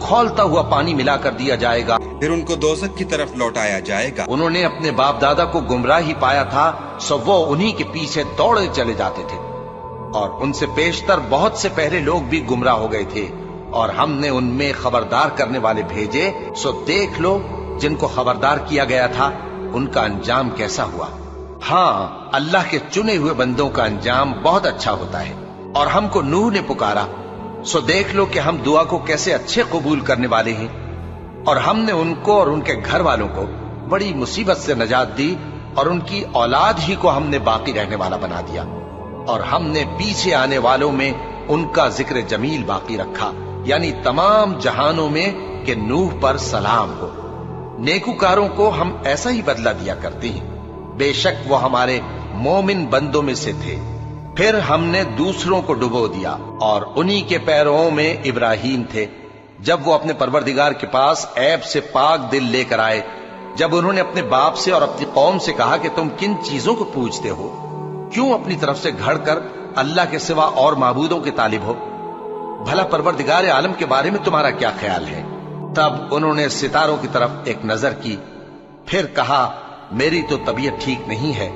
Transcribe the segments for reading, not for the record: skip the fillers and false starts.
کھولتا ہوا پانی ملا کر دیا جائے گا، پھر ان کو دوزخ کی طرف لوٹایا جائے گا۔ انہوں نے اپنے باپ دادا کو گمراہی پایا تھا، سو وہ انہی کے پیچھے دوڑے چلے جاتے تھے، اور ان سے پیشتر بہت سے پہلے لوگ بھی گمراہ ہو گئے تھے، اور ہم نے ان میں خبردار کرنے والے بھیجے، سو دیکھ لو جن کو خبردار کیا گیا تھا ان کا انجام کیسا ہوا۔ ہاں، اللہ کے چنے ہوئے بندوں کا انجام بہت اچھا ہوتا ہے۔ اور ہم کو نوح نے پکارا، سو دیکھ لو کہ ہم دعا کو کیسے اچھے قبول کرنے والے ہیں، اور ہم نے ان کو اور ان کے گھر والوں کو بڑی مصیبت سے نجات دی، اور ان کی اولاد ہی کو ہم نے باقی رہنے والا بنا دیا، اور ہم نے پیچھے آنے والوں میں ان کا ذکر جمیل باقی رکھا، یعنی تمام جہانوں میں کہ نوح پر سلام ہو۔ نیکوکاروں کو ہم ایسا ہی بدلہ دیا کرتے ہیں، بے شک وہ ہمارے مومن بندوں میں سے تھے۔ پھر ہم نے دوسروں کو ڈبو دیا، اور انہی کے پیروں میں ابراہیم تھے، جب وہ اپنے پروردگار کے پاس عیب سے پاک دل لے کر آئے، جب انہوں نے اپنے باپ سے اور اپنی قوم سے کہا کہ تم کن چیزوں کو پوجتے ہو، کیوں اپنی طرف سے گھڑ کر اللہ کے سوا اور معبودوں کے طالب ہو؟ بھلا پروردگار عالم کے بارے میں تمہارا کیا خیال ہے؟ تب انہوں نے ستاروں کی طرف ایک نظر کی، پھر کہا میری تو طبیعت ٹھیک نہیں ہے۔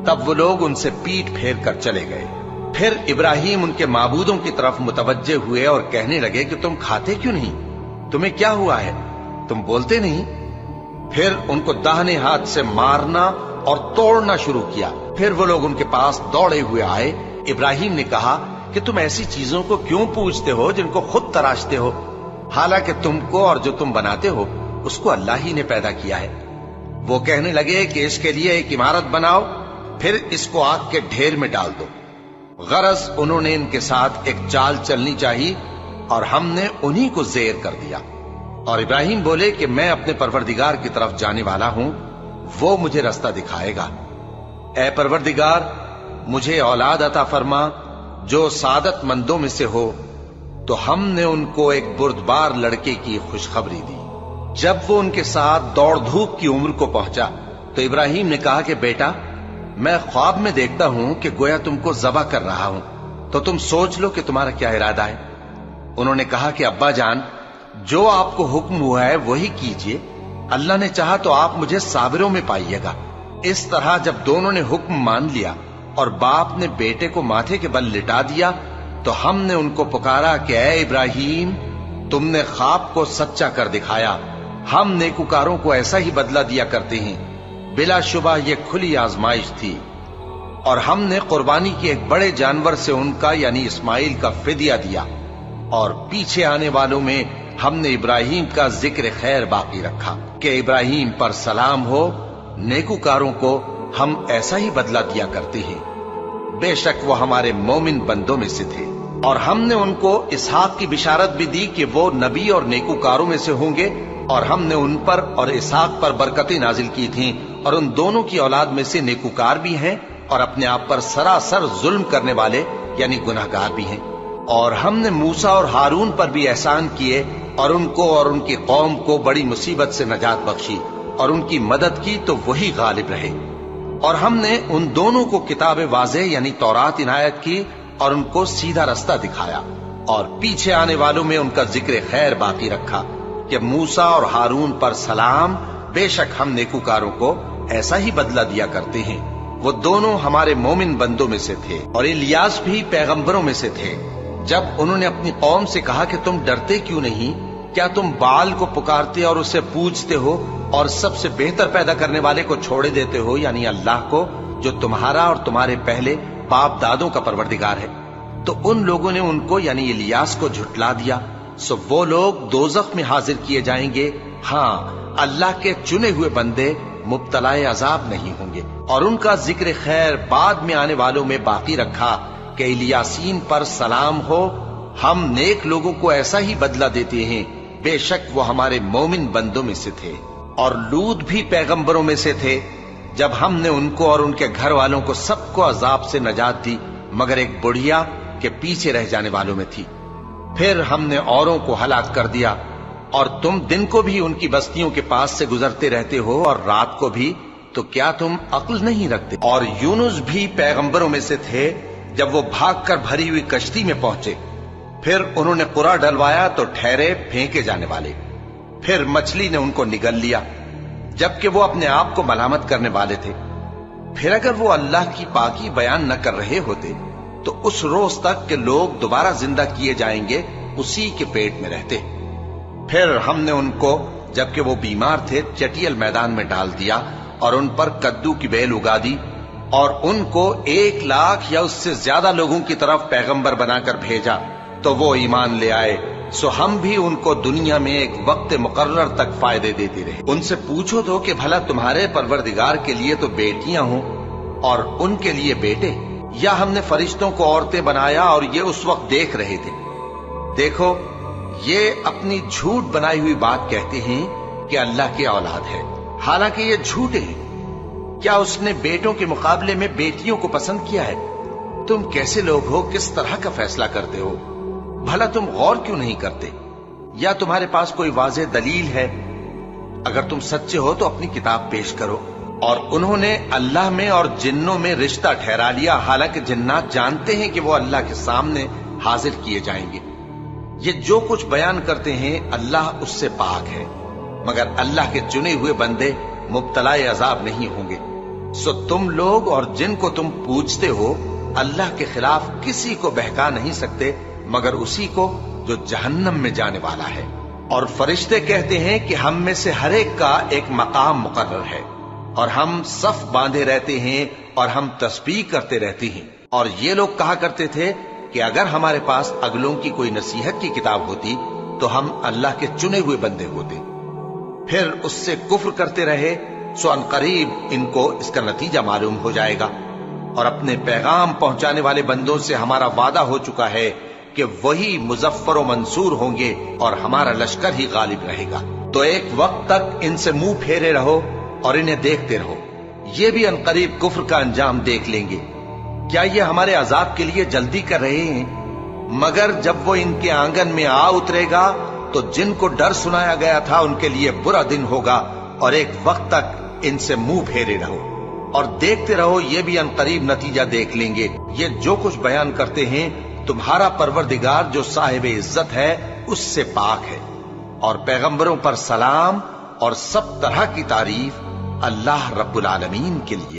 تب وہ لوگ ان سے پیٹ پھیر کر چلے گئے۔ پھر ابراہیم ان کے معبودوں کی طرف متوجہ ہوئے اور کہنے لگے کہ تم کھاتے کیوں نہیں؟ تمہیں کیا ہوا ہے؟ تم بولتے نہیں؟ پھر ان کو داہنے ہاتھ سے مارنا اور توڑنا شروع کیا۔ پھر وہ لوگ ان کے پاس دوڑے ہوئے آئے۔ ابراہیم نے کہا کہ تم ایسی چیزوں کو کیوں پوجتے ہو جن کو خود تراشتے ہو، حالانکہ تم کو اور جو تم بناتے ہو اس کو اللہ ہی نے پیدا کیا ہے۔ وہ کہنے لگے کہ اس کے لیے ایک عمارت بناؤ، پھر اس کو آگ کے ڈھیر میں ڈال دو۔ غرض انہوں نے ان کے ساتھ ایک چال چلنی چاہی، اور ہم نے انہی کو زیر کر دیا۔ اور ابراہیم بولے کہ میں اپنے پروردگار کی طرف جانے والا ہوں، وہ مجھے رستہ دکھائے گا۔ اے پروردگار، مجھے اولاد عطا فرما جو سعادت مندوں میں سے ہو۔ تو ہم نے ان کو ایک بردبار لڑکے کی خوشخبری دی۔ جب وہ ان کے ساتھ دوڑ دھوپ کی عمر کو پہنچا تو ابراہیم نے کہا کہ بیٹا، میں خواب میں دیکھتا ہوں کہ گویا تم کو ذبح کر رہا ہوں، تو تم سوچ لو کہ تمہارا کیا ارادہ ہے۔ انہوں نے کہا کہ ابا جان، جو آپ کو حکم ہوا ہے وہی کیجئے، اللہ نے چاہا تو آپ مجھے صابروں میں پائیے گا۔ اس طرح جب دونوں نے حکم مان لیا اور باپ نے بیٹے کو ماتھے کے بل لٹا دیا، تو ہم نے ان کو پکارا کہ اے ابراہیم، تم نے خواب کو سچا کر دکھایا، ہم نیکوکاروں کو ایسا ہی بدلہ دیا کرتے ہیں۔ بلا شبہ یہ کھلی آزمائش تھی، اور ہم نے قربانی کی ایک بڑے جانور سے ان کا یعنی اسماعیل کا فدیہ دیا، اور پیچھے آنے والوں میں ہم نے ابراہیم کا ذکر خیر باقی رکھا کہ ابراہیم پر سلام ہو۔ نیکوکاروں کو ہم ایسا ہی بدلہ دیا کرتے ہیں، بے شک وہ ہمارے مومن بندوں میں سے تھے۔ اور ہم نے ان کو اسحاق کی بشارت بھی دی کہ وہ نبی اور نیکوکاروں میں سے ہوں گے، اور ہم نے ان پر اور اسحاق پر برکتیں نازل کی تھیں، اور ان دونوں کی اولاد میں سے نیکوکار بھی ہیں اور اپنے آپ پر سراسر ظلم کرنے والے یعنی گناہگار بھی ہیں۔ اور ہم نے موسیٰ اور ہارون پر بھی احسان کیے، اور ان کو اور ان کی قوم کو بڑی مصیبت سے نجات بخشی، اور ان کی مدد کی تو وہی غالب رہے۔ اور ہم نے ان دونوں کو کتاب واضح یعنی تورات عنایت کی، اور ان کو سیدھا رستہ دکھایا، اور پیچھے آنے والوں میں ان کا ذکر خیر باقی رکھا کہ موسیٰ اور ہارون پر سلام، بے شک ہم نیکوکاروں کو ایسا ہی بدلہ دیا کرتے ہیں۔ وہ دونوں ہمارے مومن بندوں میں سے تھے، اور الیاس بھی پیغمبروں میں سے تھے۔ جب انہوں نے اپنی قوم سے کہا کہ تم ڈرتے کیوں نہیں؟ کیا تم بال کو پکارتے اور اسے پوجتے ہو، اور سب سے بہتر پیدا کرنے والے کو چھوڑے دیتے ہو یعنی اللہ کو، جو تمہارا اور تمہارے پہلے باپ دادوں کا پروردگار ہے؟ تو ان لوگوں نے ان کو یعنی الیاس کو جھٹلا دیا، سو وہ لوگ دوزخ میں حاضر کیے جائیں گے۔ ہاں، اللہ کے چنے ہوئے بندے مبتلا عذاب نہیں ہوں گے۔ اور ان کا ذکر خیر بعد میں آنے والوں میں باقی رکھا کہ الیاسین پر سلام ہو، ہم نیک لوگوں کو ایسا ہی بدلہ دیتے ہیں، بے شک وہ ہمارے مومن بندوں میں سے تھے۔ اور لوط بھی پیغمبروں میں سے تھے، جب ہم نے ان کو اور ان کے گھر والوں کو سب کو عذاب سے نجات دی، مگر ایک بڑھیا کے پیچھے رہ جانے والوں میں تھی۔ پھر ہم نے اوروں کو ہلاک کر دیا، اور تم دن کو بھی ان کی بستیوں کے پاس سے گزرتے رہتے ہو اور رات کو بھی، تو کیا تم عقل نہیں رکھتے؟ اور یونس بھی پیغمبروں میں سے تھے، جب وہ بھاگ کر بھری ہوئی کشتی میں پہنچے پھر انہوں نے قرا ڈلوایا تو ٹھہرے پھینکے جانے والے. پھر مچھلی نے ان کو نگل لیا جبکہ وہ اپنے آپ کو ملامت کرنے والے تھے. پھر اگر وہ اللہ کی پاکی بیان نہ کر رہے ہوتے تو اس روز تک کہ لوگ دوبارہ زندہ کیے جائیں گے اسی کے پیٹ میں رہتے. پھر ہم نے ان کو جبکہ وہ بیمار تھے چٹیل میدان میں ڈال دیا اور ان پر کدو کی بیل اگا دی اور ان کو 1,00,000 یا اس سے زیادہ لوگوں کی طرف پیغمبر بنا کر بھیجا تو وہ ایمان لے آئے. سو ہم بھی ان کو دنیا میں ایک وقت مقرر تک فائدے دیتے رہے. ان سے پوچھو تو کہ بھلا تمہارے پروردگار کے لیے تو بیٹیاں ہوں اور ان کے لیے بیٹے، یا ہم نے فرشتوں کو عورتیں بنایا اور یہ اس وقت دیکھ رہے تھے؟ دیکھو یہ اپنی جھوٹ بنائی ہوئی بات کہتے ہیں کہ اللہ کی اولاد ہے، حالانکہ یہ جھوٹے ہیں. کیا اس نے بیٹوں کے مقابلے میں بیٹیوں کو پسند کیا ہے؟ تم کیسے لوگ ہو، کس طرح کا فیصلہ کرتے ہو؟ بھلا تم غور کیوں نہیں کرتے؟ یا تمہارے پاس کوئی واضح دلیل ہے؟ اگر تم سچے ہو تو اپنی کتاب پیش کرو. اور انہوں نے اللہ میں اور جنوں میں رشتہ ٹھہرا لیا، حالانکہ جنات جانتے ہیں کہ وہ اللہ کے سامنے حاضر کیے جائیں گے. یہ جو کچھ بیان کرتے ہیں اللہ اس سے پاک ہے، مگر اللہ کے چنے ہوئے بندے مبتلا عذاب نہیں ہوں گے. سو تم لوگ اور جن کو تم پوجتے ہو اللہ کے خلاف کسی کو بہکا نہیں سکتے مگر اسی کو جو جہنم میں جانے والا ہے. اور فرشتے کہتے ہیں کہ ہم میں سے ہر ایک کا ایک مقام مقرر ہے اور ہم صف باندھے رہتے ہیں اور ہم تسبیح کرتے رہتے ہیں. اور یہ لوگ کہا کرتے تھے کہ اگر ہمارے پاس اگلوں کی کوئی نصیحت کی کتاب ہوتی تو ہم اللہ کے چنے ہوئے بندے ہوتے. پھر اس سے کفر کرتے رہے، سو ان قریب ان کو اس کا نتیجہ معلوم ہو جائے گا. اور اپنے پیغام پہنچانے والے بندوں سے ہمارا وعدہ ہو چکا ہے کہ وہی مظفر و منصور ہوں گے اور ہمارا لشکر ہی غالب رہے گا. تو ایک وقت تک ان سے منہ پھیرے رہو اور انہیں دیکھتے رہو، یہ بھی ان قریب کفر کا انجام دیکھ لیں گے. کیا یہ ہمارے عذاب کے لیے جلدی کر رہے ہیں؟ مگر جب وہ ان کے آنگن میں آ اترے گا تو جن کو ڈر سنایا گیا تھا ان کے لیے برا دن ہوگا. اور ایک وقت تک ان سے منہ پھیرے رہو اور دیکھتے رہو، یہ بھی ان قریب نتیجہ دیکھ لیں گے. یہ جو کچھ بیان کرتے ہیں تمہارا پروردگار جو صاحب عزت ہے اس سے پاک ہے. اور پیغمبروں پر سلام اور سب طرح کی تعریف اللہ رب العالمین کے لیے.